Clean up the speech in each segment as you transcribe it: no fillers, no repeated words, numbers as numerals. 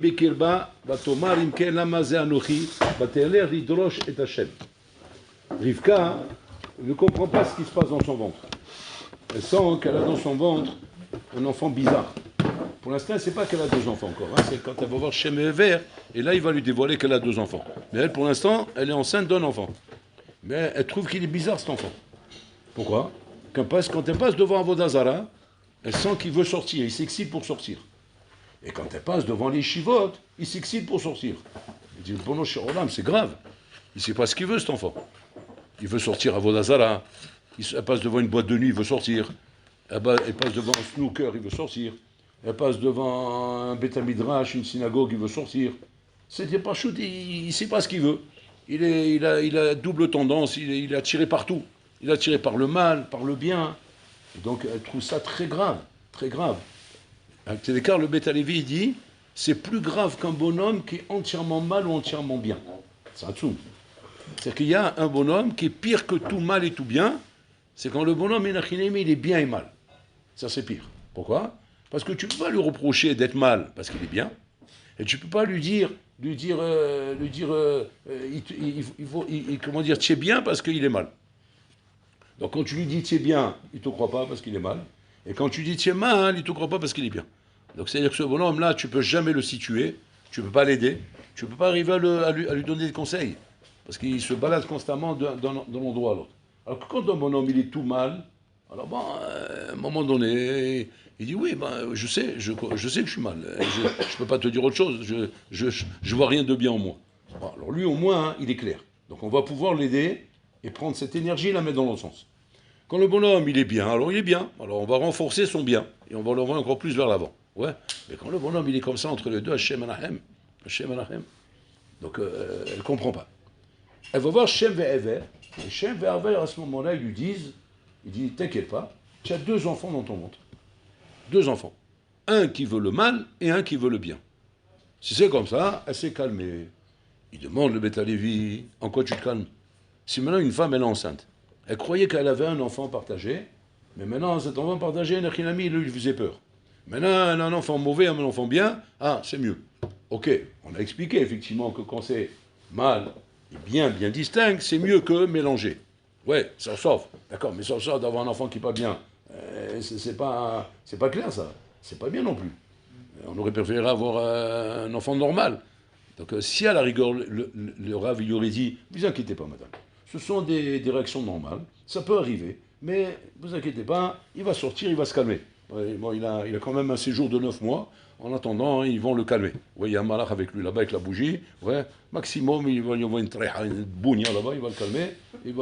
בקרבה, ותאמר אם כן למה זה אנוכי, ותלך לדרוש את השם. Rivka ne comprend pas ce qui se passe dans son ventre. Elle sent qu'elle a dans son ventre un enfant bizarre. Pour l'instant, elle ne sait pas qu'elle a deux enfants encore. Hein. C'est quand elle va voir Shem et Ever, et là, il va lui dévoiler qu'elle a deux enfants. Mais elle, pour l'instant, elle est enceinte d'un enfant. Mais elle trouve qu'il est bizarre, cet enfant. Pourquoi? Quand elle passe devant Avodah Zara, elle sent qu'il veut sortir, il s'excite pour sortir. Et quand elle passe devant les chivotes, il s'excite pour sortir. Il dit, bon, c'est grave. Il ne sait pas ce qu'il veut, cet enfant. Il veut sortir à Avodah Zara. Elle passe devant une boîte de nuit, il veut sortir. Elle passe devant un snooker, il veut sortir. Elle passe devant un Beth Midrash, une synagogue, il veut sortir. C'est pas chou, il ne sait pas ce qu'il veut. Il a double tendance, il est attiré partout. Il est attiré par le mal, par le bien. Et donc elle trouve ça très grave, très grave. Avec l'écart, le Beth Alevi dit, c'est plus grave qu'un bonhomme qui est entièrement mal ou entièrement bien. C'est un tsoum. C'est-à-dire qu'il y a un bonhomme qui est pire que tout mal et tout bien, c'est quand le bonhomme il est bien et mal. Ça c'est pire. Pourquoi? Parce que tu ne peux pas lui reprocher d'être mal parce qu'il est bien, et tu ne peux pas lui dire, comment dire, tu es bien parce qu'il est mal. Donc quand tu lui dis tu es bien, il ne te croit pas parce qu'il est mal, et quand tu dis tu es mal, il ne te croit pas parce qu'il est bien. Donc c'est-à-dire que ce bonhomme-là, tu ne peux jamais le situer, tu ne peux pas l'aider, tu ne peux pas arriver à lui donner des conseils. Parce qu'il se balade constamment d'un endroit à l'autre. Alors que quand un bonhomme il est tout mal, alors bon, à un moment donné, il dit oui, ben, je sais que je suis mal. Je ne peux pas te dire autre chose. Je vois rien de bien en moi. Bon, alors lui au moins, hein, il est clair. Donc on va pouvoir l'aider et prendre cette énergie et la mettre dans l'autre sens. Quand le bonhomme il est bien, alors il est bien. Alors on va renforcer son bien et on va l'envoyer encore plus vers l'avant. Ouais. Mais quand le bonhomme il est comme ça entre les deux, Hashem Anahem, donc elle ne comprend pas. Elle va voir Shem et Ever, et Shem et Ever, à ce moment-là, ils lui disent, t'inquiète pas, tu as deux enfants dans ton ventre. Deux enfants. Un qui veut le mal et un qui veut le bien. Si c'est comme ça, elle s'est calmée. Il demande le Beth Alevi, en quoi tu te calmes? Si maintenant une femme, elle est enceinte, elle croyait qu'elle avait un enfant partagé, mais maintenant cet enfant partagé, il lui faisait peur. Maintenant, elle a un enfant mauvais, un enfant bien, c'est mieux. Ok, on a expliqué effectivement que quand c'est mal, bien distinct, c'est mieux que mélanger. Ouais, ça sauve. D'accord, mais ça sauve d'avoir un enfant qui n'est pas bien. C'est pas clair, ça. C'est pas bien non plus. On aurait préféré avoir un enfant normal. Donc, si à la rigueur, le Rav, il aurait dit, vous inquiétez pas, madame. Ce sont des réactions normales. Ça peut arriver. Mais, vous inquiétez pas, il va sortir, il va se calmer. Bon, il a quand même un séjour de 9 mois. En attendant, ils vont le calmer. Ouais, il y a un malach avec lui là-bas avec la bougie. Ouais, maximum, il va y avoir une bounia là-bas, il va le calmer. Il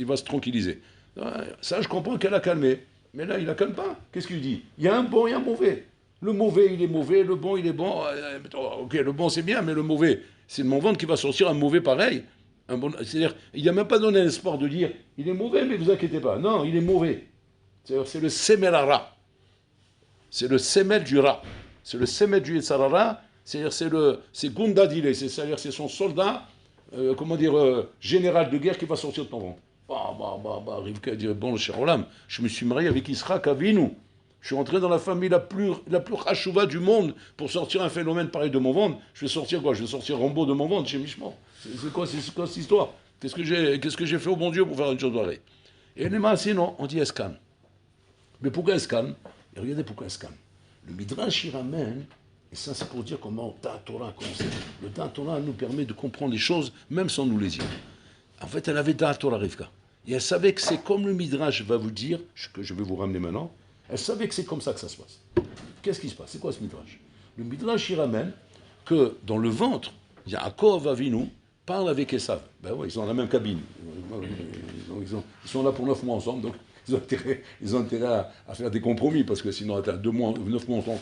va se tranquilliser. Ça, je comprends qu'elle a calmé. Mais là, il la calme pas. Qu'est-ce qu'il dit? Il y a un bon et un mauvais. Le mauvais, il est mauvais. Le bon, il est bon. Ok, le bon, c'est bien, mais le mauvais, c'est de mon ventre qui va sortir un mauvais pareil. C'est-à-dire, il n'a même pas donné l'espoir de dire, il est mauvais, mais vous inquiétez pas. Non, il est mauvais. C'est le semelara. C'est le semel du rat. C'est le semel du Yetzarara. C'est-à-dire, c'est Gundadile. C'est-à-dire, c'est son soldat, général de guerre qui va sortir de ton ventre. Rivka dit, bon, cher Olam, je me suis marié avec Israël Avinu. Je suis rentré dans la famille la plus chachouva du monde pour sortir un phénomène pareil de mon ventre. Je vais sortir quoi? Je vais sortir Rambo de mon ventre chez Mishmor. C'est quoi cette histoire? Qu'est-ce que j'ai fait au bon Dieu pour faire une chose pareille? Et les massés, non, on dit escan. Mais pourquoi escan? Et regardez pourquoi escan. Le Midrash il ramène, et ça c'est pour dire comment Ta Torah concerne. Le Ta Torah nous permet de comprendre les choses même sans nous les dire. En fait, elle avait Ta Torah Rivka. Et elle savait que c'est comme le Midrash va vous dire, que je vais vous ramener maintenant, elle savait que c'est comme ça que ça se passe. Qu'est-ce qui se passe? C'est quoi ce Midrash? Le Midrash il ramène que dans le ventre, Yaakov Avinu parle avec Esav. Ben ouais, ils sont dans la même cabine. Ils sont là pour 9 mois ensemble, donc ils ont intérêt à faire des compromis, parce que sinon, 9 mois ensemble,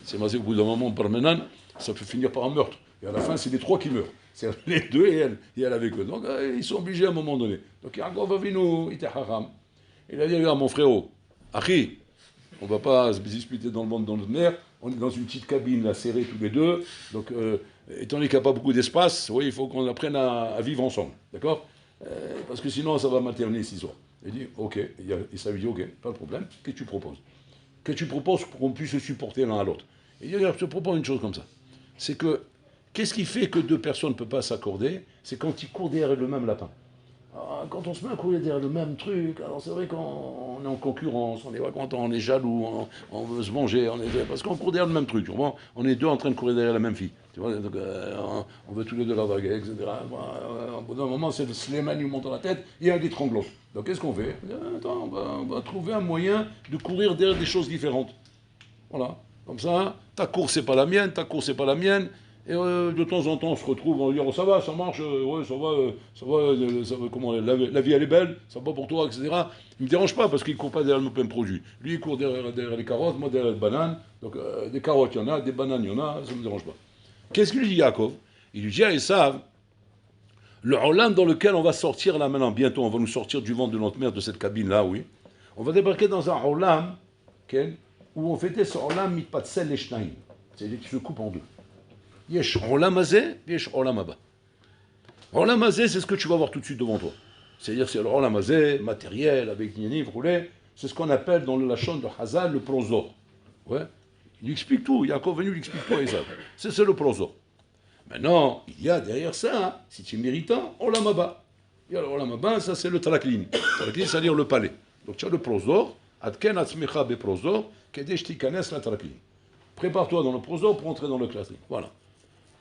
c'est masé au bout d'un moment par Menan, ça peut finir par un meurtre. Et à la fin, c'est les 3 qui meurent. C'est les 2 et elle avec eux. Donc, ils sont obligés à un moment donné. Donc, Yaakov Avinu, il était haram. Il a dit, regarde, mon frérot, Achi, on ne va pas se disputer dans le monde, dans notre nerf. On est dans une petite cabine, là, serrée tous les deux. Donc, étant donné qu'il n'y a pas beaucoup d'espace, oui, il faut qu'on apprenne à vivre ensemble. D'accord? Parce que sinon, ça va materner cette histoire. Il dit, ok. Et ça lui dit, ok, pas de problème. Qu'est-ce que tu proposes? Qu'est-ce que tu proposes pour qu'on puisse se supporter l'un à l'autre? Il dit, regarde, je te propose une chose comme ça. C'est que, qu'est-ce qui fait que deux personnes ne peuvent pas s'accorder? C'est quand ils courent derrière le même lapin. Alors, quand on se met à courir derrière le même truc, alors c'est vrai qu'on est en concurrence, on n'est pas content, on est jaloux, on veut se manger, parce qu'on court derrière le même truc. On est deux en train de courir derrière la même fille. Tu vois, donc, on veut tous les deux la draguer, etc. Au bout d'un moment, c'est le Slimane qui monte dans la tête, il y a un étranglot. Donc qu'est-ce qu'on fait? Attends, on va trouver un moyen de courir derrière des choses différentes. Voilà. Comme ça, ta course, c'est pas la mienne, ta course, c'est pas la mienne. Et de temps en temps, on se retrouve, on va dire, oh, ça va, ça marche, ouais, ça va, comment, la vie, elle est belle, ça va pour toi, etc. Il ne me dérange pas parce qu'il ne court pas derrière le même produit. Lui, il court derrière les carottes, moi derrière les bananes. Donc, des carottes, il y en a, des bananes, il y en a, ça ne me dérange pas. Qu'est-ce qu'il lui dit, Yaakov? Il lui dit, ah, ils savent, le olam dans lequel on va sortir là maintenant, bientôt, on va nous sortir du ventre de notre mère, de cette cabine-là, oui. On va débarquer dans un olam, okay, où on fêtait ce olam mitpatsel leshnaim. C'est-à-dire qu'il se coupe en deux. Yesh olam hazeh, yesh olam haba. Olam hazeh, c'est ce que tu vas voir tout de suite devant toi. C'est-à-dire c'est le olam hazeh, matériel, avec niani, roulé. C'est ce qu'on appelle dans le lachon de Hazal le prosor. Ouais. Il explique tout. Yaakov venu, il explique tout à Esav. C'est le prosor. Maintenant, il y a derrière ça, si tu es méritant, olam haba. Il y a le olam haba, ça c'est le traklin. Traklin, c'est-à-dire le palais. Donc tu as le prosor. Adken atzmecha be prosor, kedesh tikanes la traklin. Prépare-toi dans le prosor pour entrer dans le traklin. Voilà.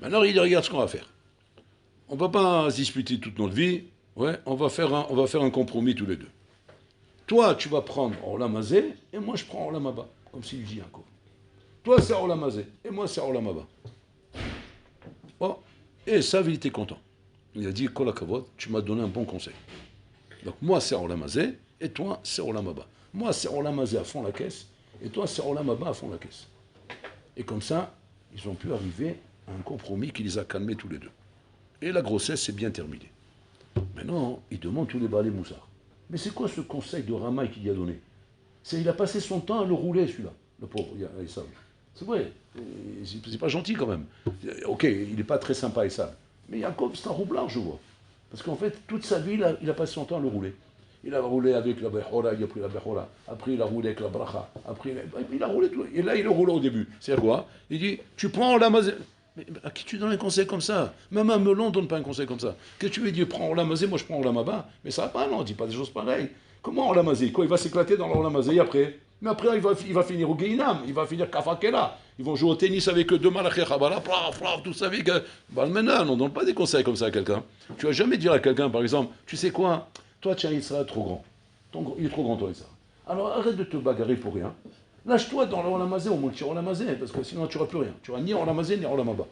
Maintenant, il regarde ce qu'on va faire. On ne va pas se disputer toute notre vie. Ouais, on va faire un compromis tous les deux. Toi, tu vas prendre Olam Hazeh, et moi, je prends Olam Haba. Comme s'il dit encore. Toi, c'est Olam Hazeh, et moi, c'est Olam Haba. Bon, et ça, il était content. Il a dit, Kol HaKavod, tu m'as donné un bon conseil. Donc, moi, c'est Olam Hazeh, et toi, c'est Olam Haba. Moi, c'est Olam Hazeh à fond la caisse, et toi, c'est Olam Haba à fond la caisse. Et comme ça, ils ont pu arriver un compromis qui les a calmés tous les deux. Et la grossesse s'est bien terminée. Maintenant, il demande tous les balais moussards. Mais c'est quoi ce conseil de Ramaï qu'il lui a donné? Il a passé son temps à le rouler, celui-là, le pauvre Esav. C'est vrai, c'est pas gentil quand même. Ok, il n'est pas très sympa Esav. Mais Yaakov, c'est un roublard, je vois. Parce qu'en fait, toute sa vie, il a passé son temps à le rouler. Il a roulé avec la Bechora, il a pris la Bechora. Après, il a roulé avec la Bracha. Après, il a roulé tout. Et là, il a roulé au début. C'est quoi? Il dit, tu prends la mazé. Mais à qui tu donnes un conseil comme ça? Même un melon ne donne pas un conseil comme ça. Qu'est-ce que tu veux dire? Prends la mazé, moi je prends la maba. Mais ça va pas, non, dis pas des choses pareilles. Comment la mazé? Quoi, il va s'éclater dans la mazé après? Mais après, il va finir au Guéinam, il va finir Kafakela. Ils vont jouer au tennis avec deux malachés, tout ça avec. Maintenant, on ne donne pas des conseils comme ça à quelqu'un. Tu vas jamais dire à quelqu'un, par exemple, tu sais quoi? Toi, tiens, il sera trop grand. Il est trop grand, toi, il sera. Alors arrête de te bagarrer pour rien. Lâche-toi dans l'olamazé, au moins tu l'olamazé, parce que sinon tu n'auras plus rien. Tu n'auras ni l'olamazé ni l'olamaba.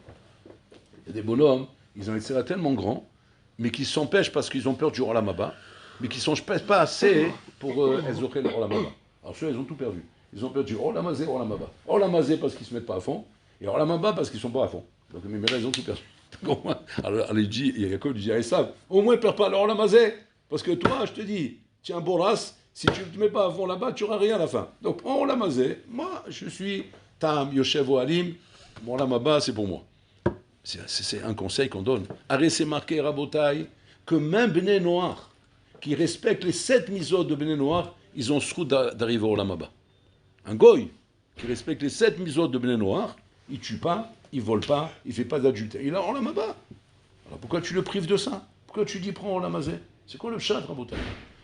Il y a des bonhommes, ils ont été tellement grands, mais qui s'empêchent parce qu'ils ont peur du olamaba, mais qui ne s'empêchent pas assez pour ézocher le olamaba. Alors ceux, ils ont tout perdu. Ils ont perdu olamazé, olamaba. Olamazé parce qu'ils ne se mettent pas à fond, et olamaba parce qu'ils ne sont pas à fond. Donc mais là, ils ont tout perdu. Alors il dit, il y a Yaakov qui dit, Esav, au moins perds pas le olamazé, parce que toi, je te dis, tu es un bon race. Si tu ne te mets pas à fond là-bas, tu n'auras rien à la fin. Donc, on l'a mazé. Moi, je suis Tam, Yoshev ou Alim. Mon lamaba, c'est pour moi. C'est un conseil qu'on donne. Arrête, c'est marqué, Rabotai, que même Bnei Noir, qui respectent les 7 mitzvot de Bnei Noir, ils ont ce route d'arriver au lamaba. Un goy, qui respecte les 7 mitzvot de Bnei Noir, il ne tue pas, il ne vole pas, il ne fait pas d'adultère. Il a au lamaba. Alors pourquoi tu le prives de ça? Pourquoi tu dis prends au lamazé? C'est quoi le chat, Rabotai?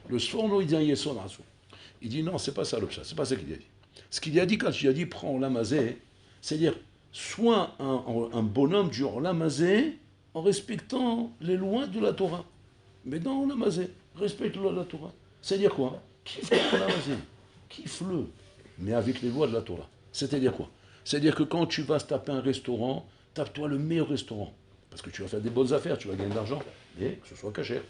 Le Sforno, il dit un Yesod Rassou. Il dit non, c'est pas ça le pshat, c'est pas ça qu'il a dit. Ce qu'il a dit quand il a dit prends l'amazé, c'est-à-dire sois un bonhomme du l'amazé en respectant les lois de la Torah. Mais dans l'amazé, respecte les lois de la Torah. C'est-à-dire quoi? Kiffe l'amazé, kiffe-le, mais avec les lois de la Torah. C'est-à-dire quoi? C'est-à-dire que quand tu vas se taper un restaurant, tape-toi le meilleur restaurant. Parce que tu vas faire des bonnes affaires, tu vas gagner de l'argent, mais que ce soit cachère.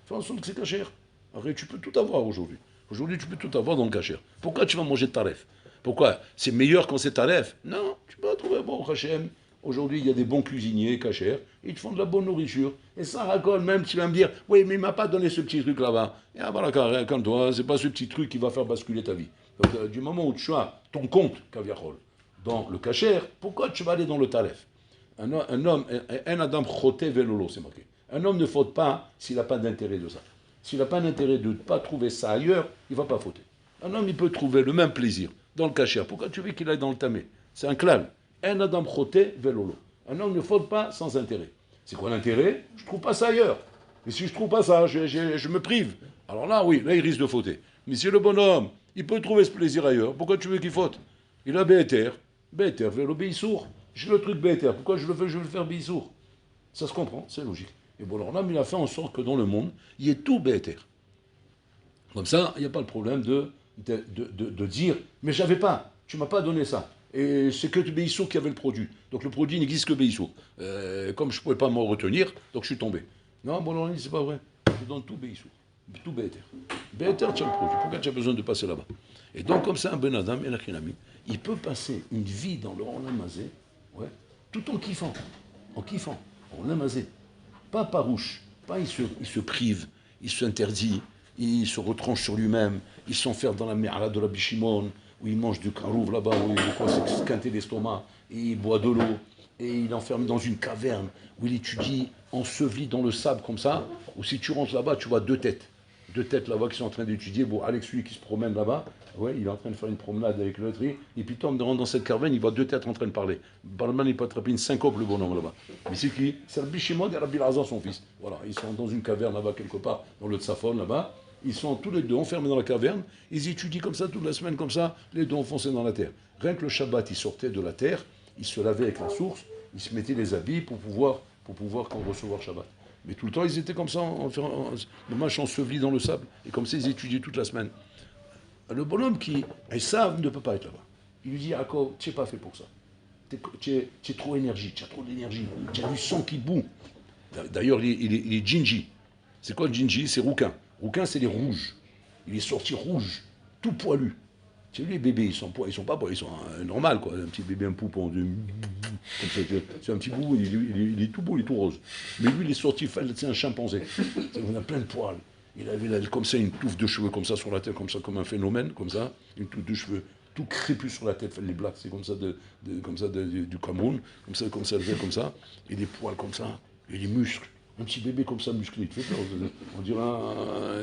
Fais en sorte que c'est cachère. Arrête, tu peux tout avoir aujourd'hui. Aujourd'hui, tu peux tout avoir dans le cachère. Pourquoi tu vas manger de taref? Pourquoi? C'est meilleur quand c'est taref? Non, tu peux trouver bon Hachem. Aujourd'hui, il y a des bons cuisiniers cachers, ils te font de la bonne nourriture. Et ça racole même, tu vas me dire, oui, mais il ne m'a pas donné ce petit truc là-bas. Et ah, voilà, comme toi, c'est pas ce petit truc qui va faire basculer ta vie. Donc, du moment où tu as ton compte, Kaviachol, dans le cachère, pourquoi tu vas aller dans le taref? Un homme, un adam choté velolo, c'est marqué. Un homme ne faute pas s'il n'a pas d'intérêt de ça. S'il n'a pas d'intérêt de ne pas trouver ça ailleurs, il ne va pas fauter. Un homme, il peut trouver le même plaisir dans le cachère. Pourquoi tu veux qu'il aille dans le tamé? C'est un klal. Un adam choté velolo. Un homme ne faute pas sans intérêt. C'est quoi l'intérêt? Je ne trouve pas ça ailleurs. Et si je ne trouve pas ça, je me prive. Alors là, oui, là, il risque de fauter. Mais si le bonhomme, il peut trouver ce plaisir ailleurs, pourquoi tu veux qu'il faute? Il a Béhéter. Béhéter, vélo Béissour. J'ai le truc Béhéter. Pourquoi je veux le faire Béissour? Ça se comprend, c'est logique. Et bon, alors là, il a fait en sorte que dans le monde, il y ait tout Béhéter. Comme ça, il n'y a pas le problème de dire, mais j'avais pas, tu m'as pas donné ça. Et c'est que Béissour qui avait le produit. Donc le produit n'existe que Béissour. Comme je ne pouvais pas m'en retenir, donc je suis tombé. Non, bon, alors, c'est pas vrai. Je donne tout Béissour. Tout Béhéter. Béhéter, tu as le produit. Pourquoi tu as besoin de passer là-bas? Et donc, comme ça, un Ben Adam, il peut passer une vie dans le Olamazé, ouais, tout en kiffant. En kiffant. En Olamazé. Pas parouche. Pas il se prive, il s'interdit, il se retranche sur lui-même, il s'enferme dans la merde de la Bishimon, où il mange du carouve là-bas, où il croit se quinter l'estomac, et il boit de l'eau, et il est enfermé dans une caverne, où il étudie, enseveli dans le sable comme ça, ou si tu rentres là-bas, tu vois deux têtes là-bas qui sont en train d'étudier. Bon, Alex, lui qui se promène là-bas, ouais, il est en train de faire une promenade avec l'autre, et puis Tom rentre dans cette caverne, il voit deux têtes en train de parler. Barman, il peut attraper une syncope, le bonhomme là-bas. Mais c'est qui? C'est Rabbi Shimon et Rabbi Lazar, son fils. Voilà, ils sont dans une caverne là-bas, quelque part, dans le Tzafon, là-bas. Ils sont tous les deux enfermés dans la caverne, ils étudient comme ça, toute la semaine comme ça, les deux enfoncés dans la terre. Rien que le Shabbat, ils sortaient de la terre, ils se lavaient avec la source, ils se mettaient les habits pour pouvoir recevoir Shabbat. Mais tout le temps, ils étaient comme ça, dommage, ensevelis dans le sable. Et comme ça, ils étudiaient toute la semaine. Le bonhomme qui, Esav ne peut pas être là-bas. Il lui dit, Jacob, tu n'es pas fait pour ça. Tu es trop énergie, tu as trop d'énergie, tu as du sang qui bout. D'ailleurs, il est Ginji. C'est quoi le Ginji? C'est rouquin. Rouquin, c'est les rouges. Il est sorti rouge, tout poilu. Tu sais, les bébés, ils sont pas poilus, ils sont normal, quoi. Un petit bébé, un poupon, c'est un petit bout, il est tout beau, il est tout rose. Mais lui, il est sorti, c'est un chimpanzé. On a plein de poils. Il avait comme ça une touffe de cheveux, comme ça sur la tête, comme ça, comme un phénomène, comme ça, une touffe de cheveux, tout crépus sur la tête, les blacks, c'est comme ça, du Cameroun, comme ça, et des poils comme ça, et des muscles. Un petit bébé comme ça, musclé, il te fait peur. On dirait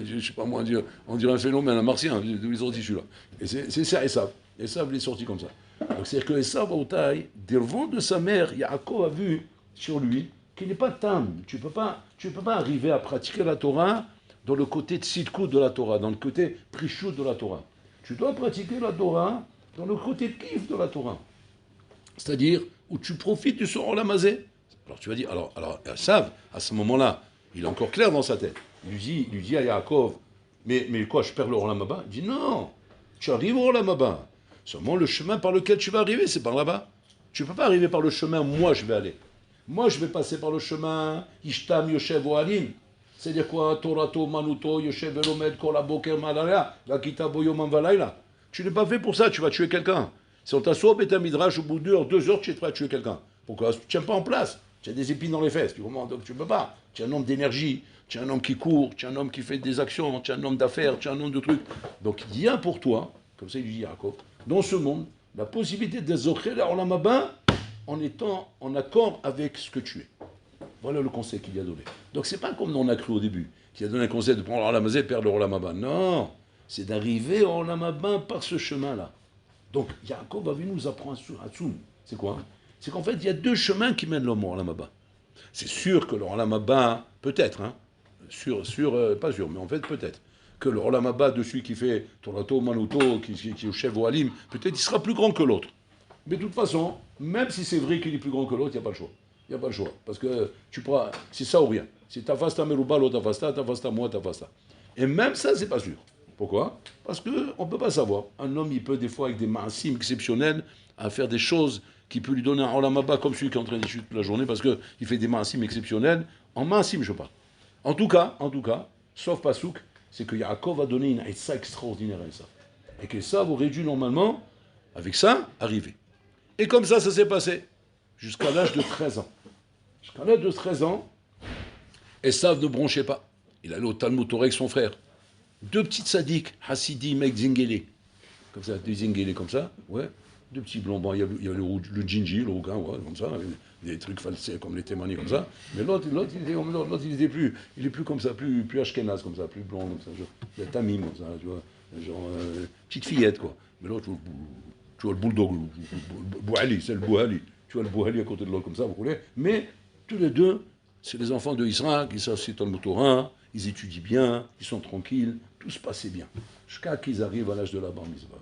je sais pas moi, on dirait un phénomène, un martien, d'où ils sont sortis celui-là. Et c'est ça, Esav. Esav, il est sorti comme ça. Donc c'est-à-dire que Esav, au taille, des ventre de sa mère, Yaakov a vu sur lui qu'il n'est pas tam. Tu peux pas arriver à pratiquer la Torah dans le côté tzidkou de la Torah, dans le côté prichou de la Torah. Tu dois pratiquer la Torah dans le côté kif de la Torah. C'est-à-dire où tu profites du Soron Lamazé. Alors tu vas dire, alors Esav, à ce moment-là, il est encore clair dans sa tête. Il lui dit à Yaakov, mais quoi, je perds le Olam Haba? Il dit non, tu arrives au Olam Haba. Seulement le chemin par lequel tu vas arriver, c'est par là-bas. Tu ne peux pas arriver par le chemin où moi je vais aller. Moi je vais passer par le chemin Ishtam Yoshev Ohalim. C'est-à-dire quoi? Torato Manuto Yoshev Elomed Kola Boker Malaya Lakita Boyoman Valaila. Tu n'es pas fait pour ça, tu vas tuer quelqu'un. Si on t'assoit à Midrash, au bout deux heures, tu es prêt à tuer quelqu'un. Pourquoi? Tu ne tiens pas en place. Tu as des épines dans les fesses, donc tu ne peux pas. Tu es un homme d'énergie, tu es un homme qui court, tu es un homme qui fait des actions, tu es un homme d'affaires, tu es un homme de trucs. Donc il y a pour toi, comme ça il dit Yaakov, dans ce monde, la possibilité de zocher la Olam Haba en étant en accord avec ce que tu es. Voilà le conseil qu'il y a donné. Donc c'est pas comme on a cru au début, qu'il a donné un conseil de prendre l'Olam Haba et perdre l'Olam Haba. Non, c'est d'arriver au Olam Haba par ce chemin-là. Donc Yaakov va venir nous apprendre à Tsoum. C'est quoi? C'est qu'en fait, il y a deux chemins qui mènent l'homme au Olam Haba. C'est sûr que le Olam Haba, peut-être, hein, pas sûr, mais en fait, peut-être, que le Olam Haba de celui qui fait Torato, Manuto, qui est au chef au Halim, peut-être il sera plus grand que l'autre. Mais de toute façon, même si c'est vrai qu'il est plus grand que l'autre, il n'y a pas le choix. Il n'y a pas le choix. Parce que c'est ça ou rien. C'est tafasta meruba, l'autre tafasta moi, tafasta. Et même ça, c'est pas sûr. Pourquoi? Parce qu'on ne peut pas savoir. Un homme, il peut des fois, avec des maasim exceptionnels, à faire des choses qui peut lui donner un Olam Haba comme celui qui est en train d'étudier toute la journée, parce qu'il fait des maasim exceptionnels. En maasim, je parle. En tout cas, sauf Pasouk, c'est que Yaakov va donner une aïssa extraordinaire à ça. Et que ça aurait dû normalement, avec ça, arriver. Et comme ça s'est passé. Jusqu'à l'âge de 13 ans. Jusqu'à l'âge de 13 ans, Esav ne bronchait pas. Il allait au Talmud Torah avec son frère. Deux petites sadiques, Hassidim avec Zingele. Comme ça, des Zingele comme ça, ouais. Deux petits blonds. Bon, il y a le Ginji, le rouquin, ouais, comme ça. Des trucs falsés comme les témoignages comme ça. Mais l'autre, il est plus comme ça, plus ashkenaz comme ça, plus blond comme ça. Genre, il y a Tamim comme ça, tu vois. Genre, petite fillette, quoi. Mais l'autre, Tu vois le bulldog, le Bouhali, c'est le Bouhali. Tu vois le Bouhali à côté de l'autre comme ça, vous voulez. Mais tous les deux, c'est les enfants de Israël qui s'assient dans le Torah, ils étudient bien, ils sont tranquilles, tout se passait bien. Jusqu'à qu'ils arrivent à l'âge de la bar mitzvah.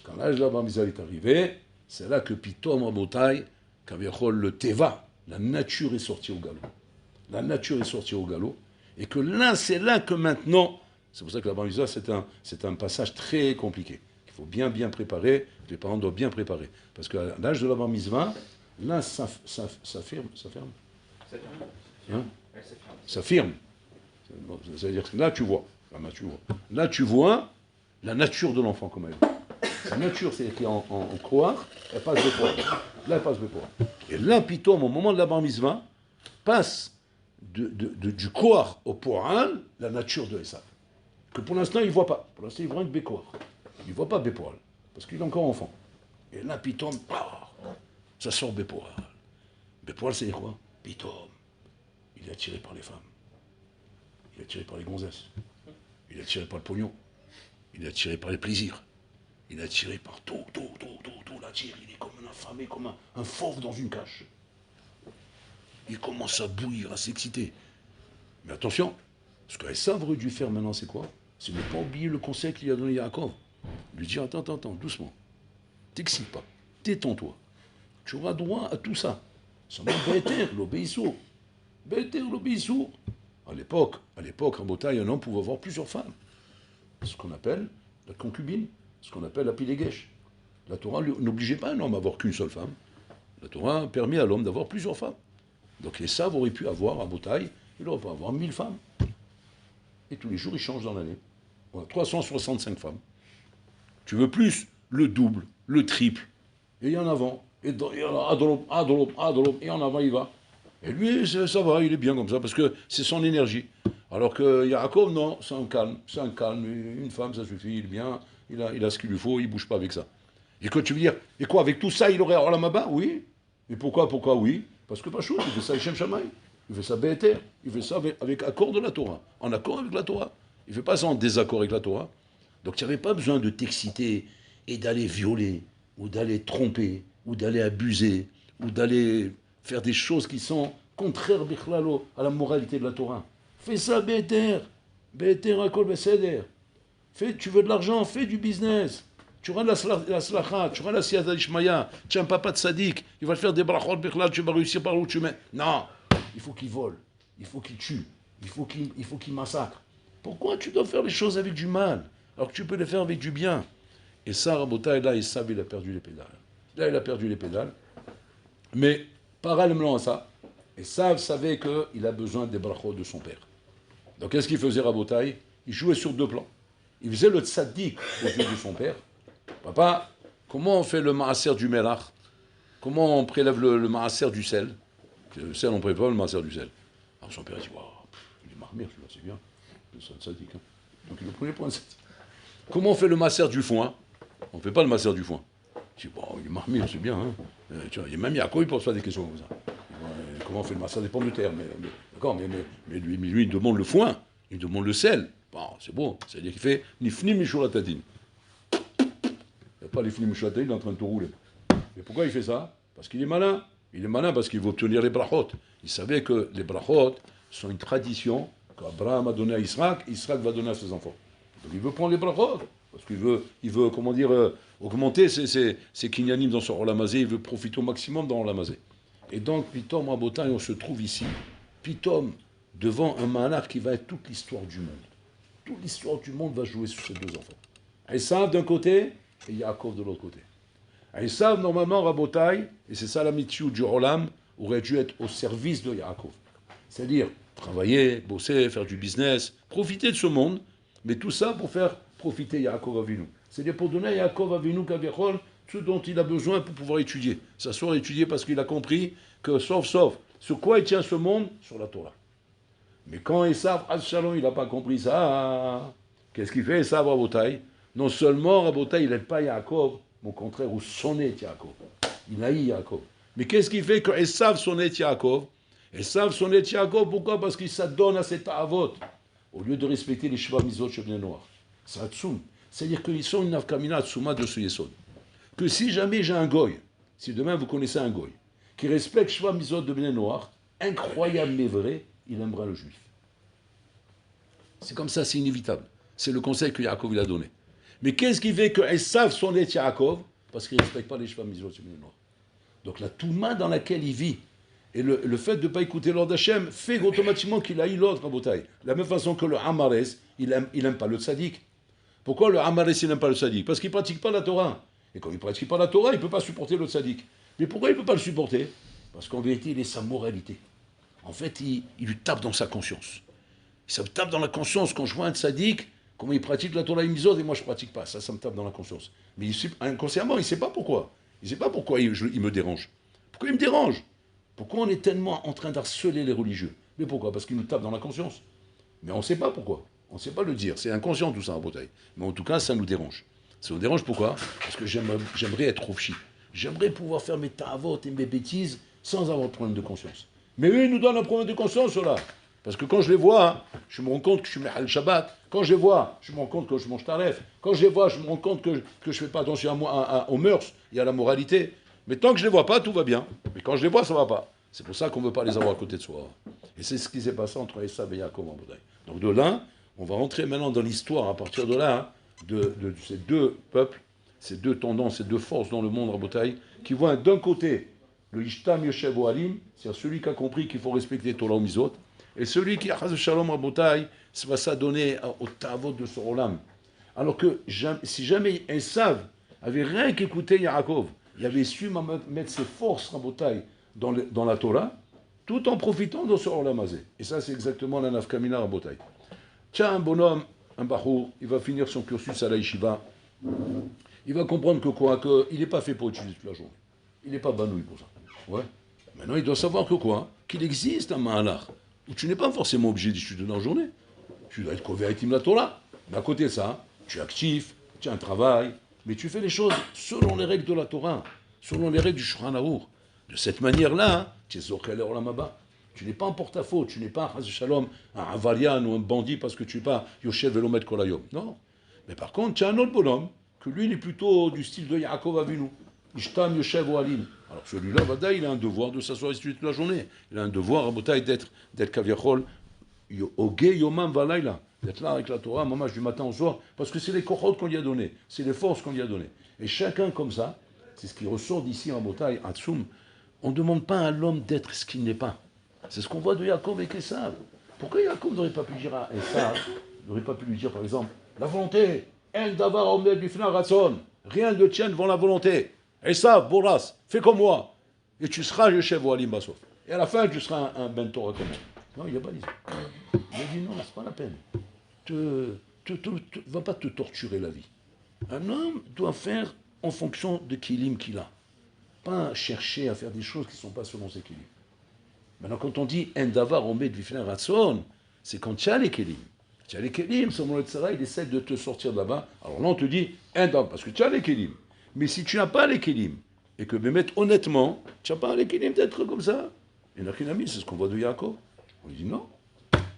Quand l'âge de la bar mitzvah est arrivé, c'est là que Pitom Rabotai, qu'Aviachol le Teva, la nature est sortie au galop. La nature est sortie au galop. Et que là, c'est là que maintenant, c'est pour ça que la bar mitzvah, c'est un passage très compliqué. Il faut bien préparer, les parents doivent bien préparer. Parce qu'à l'âge de la bar mitzvah, là, ça ferme. Hein? Ça firme. C'est-à-dire que là, tu vois. Là, tu vois la nature de l'enfant comme elle est. La nature, c'est écrit en croire, elle passe de poids. Là, elle passe de poids. Et là, Pitom, au moment de la bar mitzvah, passe du Kohar au Po'al, la nature de Esav. Que pour l'instant, il ne voit pas. Pour l'instant, il voit un Bekoar. Il ne voit pas Bepoal, parce qu'il est encore enfant. Et là, Pitom, ça sort Bepoal. Bepoal, c'est quoi? Pitom. Il est attiré par les femmes. Il est attiré par les gonzesses. Il est attiré par le pognon. Il est attiré par les plaisirs. Il est attiré par tout. L'attire, il est comme un affamé, comme un fauve dans une cage. Il commence à bouillir, à s'exciter. Mais attention, ce qu'Esav aurait dû faire maintenant, c'est quoi? C'est ne pas oublier le conseil qu'il a donné à Yaakov. Lui dire, attends, doucement. T'excite pas. Détends-toi. Tu auras droit à tout ça. Ça m'a Béter, l'obéissou. Béter, l'obéissou. À l'époque, en Botaï, un homme pouvait avoir plusieurs femmes. Ce qu'on appelle la concubine, ce qu'on appelle la pilégesh. La Torah n'obligeait pas un homme à avoir qu'une seule femme. La Torah permet à l'homme d'avoir plusieurs femmes. Donc Esav aurait pu avoir, à Botaï, il aurait pu avoir 1000 femmes. Et tous les jours, il change dans l'année. On a 365 femmes. Tu veux plus? Le double, le triple. Et il y en a avant. Et il y en a Adolop, et en avant il va. Et lui, ça va, il est bien comme ça, parce que c'est son énergie. Alors que Yaakov, non, c'est un calme. Une femme, ça suffit, il est bien, il a ce qu'il lui faut, il ne bouge pas avec ça. Et que tu veux dire, et quoi, avec tout ça, il aurait Olam Haba? Oui. Et pourquoi oui? Parce que pas chaud, il fait ça Hachem Shamaï. Il fait ça Béter. Il fait ça avec accord de la Torah. En accord avec la Torah. Il ne fait pas ça en désaccord avec la Torah. Donc tu n'avais pas besoin de t'exciter et d'aller violer, ou d'aller tromper, ou d'aller abuser, ou d'aller faire des choses qui sont contraires bichlalo, à la moralité de la Torah. Fais ça Béter. Béter akol beseder. Tu veux de l'argent, fais du business. Tu auras la slacha, tu auras la siyata d'Ishmaya, tu as un papa de sadique, il va te faire des brachot bichlal, tu vas réussir par où tu mets. Non, il faut qu'il vole, il faut qu'il tue, il faut qu'il massacre. Pourquoi tu dois faire les choses avec du mal, alors que tu peux les faire avec du bien? Et ça, Rabotai, là, il a perdu les pédales. Là, il a perdu les pédales. Mais, parallèlement à ça, Esav savait qu'il a besoin des brachot de son père. Donc, qu'est-ce qu'il faisait, Rabotai? Il jouait sur deux plans. Il faisait le tzaddik aux yeux de son père. Papa, comment on fait le maaser du melach? Comment on prélève le maaser du sel? Le sel, on prélève pas le maaser du sel. Alors son père dit, wow, il est marmire, c'est bien. C'est un tzaddik. Hein. Donc il le prenait pour un tzaddik. Comment on fait le maaser du foin? On ne fait pas le maaser du foin. Je dis, bon, il est marmire, c'est bien. Hein. Tu vois, il y a même Yaakov, il pose pas des questions comme ça. Comment on fait le maaser des pommes de terre? D'accord, mais lui, il demande le foin, il demande le sel. Bon, c'est bon, c'est-à-dire qu'il fait Nifni Mishuratadine. Il n'y a pas Nifni Mishuratadine, il est en train de tout rouler. Et pourquoi il fait ça? Parce qu'il est malin. Il est malin parce qu'il veut obtenir les brachot. Il savait que les brachot sont une tradition qu'Abraham a donnée à Israël, Israël va donner à ses enfants. Donc il veut prendre les brachot, parce qu'il veut comment dire, augmenter ses kinyanim dans son Olamazé, il veut profiter au maximum dans Olamazé. Et donc, Pitom Rabotai, on se trouve ici, Pitom, devant un malach qui va être toute l'histoire du monde. Toute l'histoire du monde va jouer sur ces deux enfants. Esav d'un côté et Yaakov de l'autre côté. Esav, normalement, Rabotai, et c'est ça la mitzvah du Olam, aurait dû être au service de Yaakov. C'est-à-dire travailler, bosser, faire du business, profiter de ce monde, mais tout ça pour faire profiter Yaakov Avinu. C'est-à-dire pour donner à Yaakov Avinu Kaviachol ce dont il a besoin pour pouvoir étudier. S'asseoir et étudier parce qu'il a compris que, sauf, sur quoi il tient ce monde? Sur la Torah. Mais quand Esav, Shalom, il n'a pas compris ça, qu'est-ce qu'il fait Esav Rabotai? Non seulement Rabotai, il n'aide pas Yaakov, mais au contraire, ou sonnait Yaakov. Il haït Yaakov. Mais qu'est-ce qui fait que Esav sonnait Yaakov? Esav sonnait Yaakov, pourquoi? Parce qu'il s'adonne à cet avot, au lieu de respecter les Sheva Mizot Shebnei Noach. C'est Hatsum. C'est-à-dire qu'ils sont une nafkamina Hatsuma de ce Yesod. que si jamais j'ai un goy, si demain vous connaissez un goy, qui respecte Shva Mizot de Bnei Noach, incroyable mais vrai, il aimera le juif. C'est comme ça, c'est inévitable. C'est le conseil que Yaakov il a donné. Mais qu'est-ce qui fait que Esav son est Yaakov? Parce qu'il ne respecte pas les Shva Mizot de Bnei Noach. Donc la touma dans laquelle il vit, et le fait de ne pas écouter l'ordre d'Hachem, fait automatiquement qu'il haït l'autre, Rabotai. De la même façon que le Hamarès, il n'aime pas le tzaddik. Pourquoi le Hamarès, il n'aime pas le tzaddik? Parce qu'il ne pratique pas la Torah. Et quand il ne pratique pas la Torah, il ne peut pas supporter le tzaddik. Mais pourquoi il ne peut pas le supporter? Parce qu'en vérité, il est sa moralité. En fait, il lui tape dans sa conscience. Ça me tape dans la conscience quand je vois un tzaddik, comment il pratique la Torah et Mizot, et moi je ne pratique pas. Ça me tape dans la conscience. Mais inconsciemment, il ne sait pas pourquoi. Il ne sait pas pourquoi il me dérange. Pourquoi il me dérange? Pourquoi on est tellement en train d'harceler les religieux? Mais pourquoi? Parce qu'il nous tape dans la conscience. Mais on ne sait pas pourquoi. On ne sait pas le dire. C'est inconscient tout ça, en bataille. Mais en tout cas, ça nous dérange. Ça nous dérange pourquoi? Parce que j'aimerais être rovchi. J'aimerais pouvoir faire mes ta'avot et mes bêtises sans avoir de problème de conscience. Mais eux, ils nous donnent un problème de conscience, là. Parce que quand je les vois, je me rends compte que je suis Mehal Shabbat. Quand je les vois, je me rends compte que je mange taref. Quand je les vois, je me rends compte que je ne fais pas attention aux mœurs et à la moralité. Mais tant que je ne les vois pas, tout va bien. Mais quand je les vois, ça ne va pas. C'est pour ça qu'on ne veut pas les avoir à côté de soi. Et c'est ce qui s'est passé entre Esav et Yaakov en bataille. Donc de là, on va rentrer maintenant dans l'histoire, à partir de là, de ces deux peuples, ces deux tendances, ces deux forces dans le monde en bataille, qui voient d'un côté le Ishtam Yoshev Ohalim, c'est-à-dire celui qui a compris qu'il faut respecter Torah ou Mizot, et celui qui a Chaz Shalom Rabotai, va s'adonner au Tavot de ce Olam. Alors que si jamais Esav avait rien qu'écouté Yaakov, il avait su mettre ses forces Rabotai dans la Torah, tout en profitant de ce Olam Hazé. Et ça, c'est exactement la Nafkamina Rabotai. Tiens, un bonhomme, un bachour, il va finir son cursus à la yeshiva, il va comprendre que quoi, qu'il n'est pas fait pour étudier toute la journée. Il n'est pas banouille pour ça. Ouais. Maintenant, il doit savoir que quoi, qu'il existe un mahalach où tu n'es pas forcément obligé d'étudier dans la journée. Tu dois être converti la Torah. Mais à côté de ça, tu es actif, tu as un travail, mais tu fais les choses selon les règles de la Torah, selon les règles du Shulchan Aruch. De cette manière-là, tu es zochel olam haba. Tu n'es pas en porte-à-faux, tu n'es pas Shalom, un avalian ou un bandit parce que tu n'es pas Yoshev Velomet Kolayom. Non. Mais par contre, tu as un autre bonhomme, que lui, il est plutôt du style de Yaakov Avinu. Ishtam Yoshev Ohalim. Alors celui-là, Vada, il a un devoir de s'asseoir et d'étudier toute la journée. Il a un devoir, à Botaï, d'être Kaviachol, Ogé Yomam Valaïla. D'être là avec la Torah, mamage du matin au soir, parce que c'est les kochot qu'on lui a donné, c'est les forces qu'on lui a données. Et chacun comme ça, c'est ce qui ressort d'ici en Botaï, à Tsoum, on ne demande pas à l'homme d'être ce qu'il n'est pas. C'est ce qu'on voit de Yaakov et Esav. Pourquoi Yaakov n'aurait pas pu dire à Esav, n'aurait pas pu lui dire par exemple, la volonté, en davar omed bifna ratson, rien ne tient devant la volonté. Esav, Boras, fais comme moi, et tu seras Yoshev Ohalim Basof. Et à la fin, tu seras un Ben Torah comme moi. Non, il n'a pas dit ça. Il a dit non, c'est pas la peine. Va pas te torturer la vie. Un homme doit faire en fonction de Kilim qu'il a. Pas chercher à faire des choses qui ne sont pas selon ses Kilim. Maintenant, quand on dit Endavar Omed Vifner Ratson, c'est quand tu as les Kélim. Tu as les Kélim, son le Tzara, il essaie de te sortir de là-bas. Alors là, on te dit Endavar, parce que tu as les Kélim. Mais si tu n'as pas les Kélim, et que Bémet, honnêtement, tu n'as pas les Kélim d'être comme ça, et Nachinami, c'est ce qu'on voit de Yaakov. On lui dit non,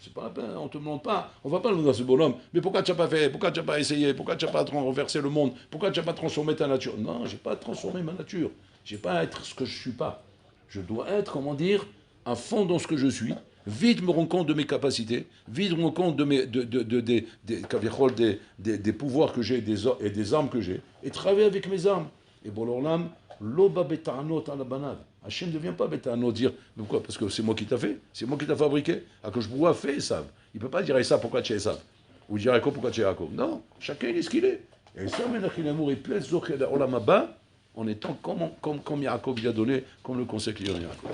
c'est pas la peine, on ne te demande pas, on ne va pas le demander à ce bonhomme, mais pourquoi tu n'as pas fait, pourquoi tu n'as pas essayé, pourquoi tu n'as pas renversé le monde, pourquoi tu n'as pas transformé ta nature? Non, je n'ai pas transformé ma nature, je n'ai pas à être ce que je ne suis pas. Je dois être, comment dire, à fond dans ce que je suis, vite me rendre compte de mes capacités, vite me rendre compte des pouvoirs que j'ai et des armes que j'ai, et travailler avec mes armes. Et bon, alors l'âme, l'oba betanot à la banane. Hachem ne vient pas betanot dire, mais pourquoi? Parce que c'est moi qui t'a fait, c'est moi qui t'a fabriqué. À que je pourrais faire Esav. Il ne peut pas dire Esav pourquoi tu es Esav. Ou dire Yaakov pourquoi tu es Yaakov. Non, chacun il est ce qu'il est. Et ça, Menachin Amour est plein de olam haba, en étant comme Yaakov lui a donné, comme le conseil qu'il y a à Yaakov.